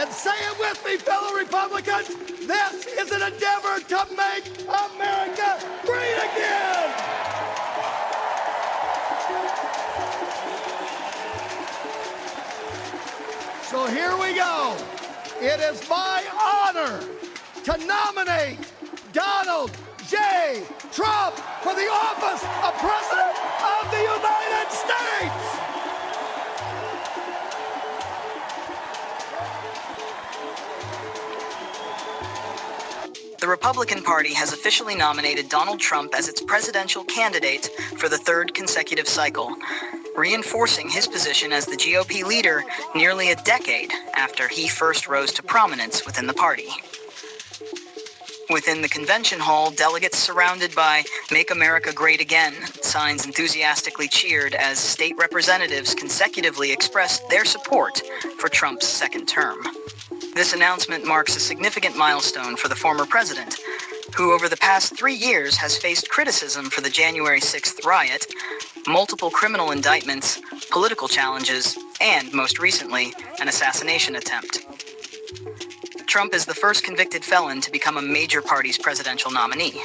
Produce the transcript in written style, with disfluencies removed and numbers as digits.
And say it with me, fellow Republicans, this is an endeavor to make America great again! So here we go. It is my honor to nominate Donald J. Trump for the office of President of the United States. The Republican Party has officially nominated Donald Trump as its presidential candidate for the third consecutive cycle, reinforcing his position as the GOP leader nearly a decade after he first rose to prominence within the party. Within the convention hall, delegates surrounded by "Make America Great Again" signs enthusiastically cheered as state representatives consecutively expressed their support for Trump's second term. This announcement marks a significant milestone for the former president, who over the past 3 years has faced criticism for the January 6th riot, multiple criminal indictments, political challenges, and, most recently, an assassination attempt. Trump is the first convicted felon to become a major party's presidential nominee.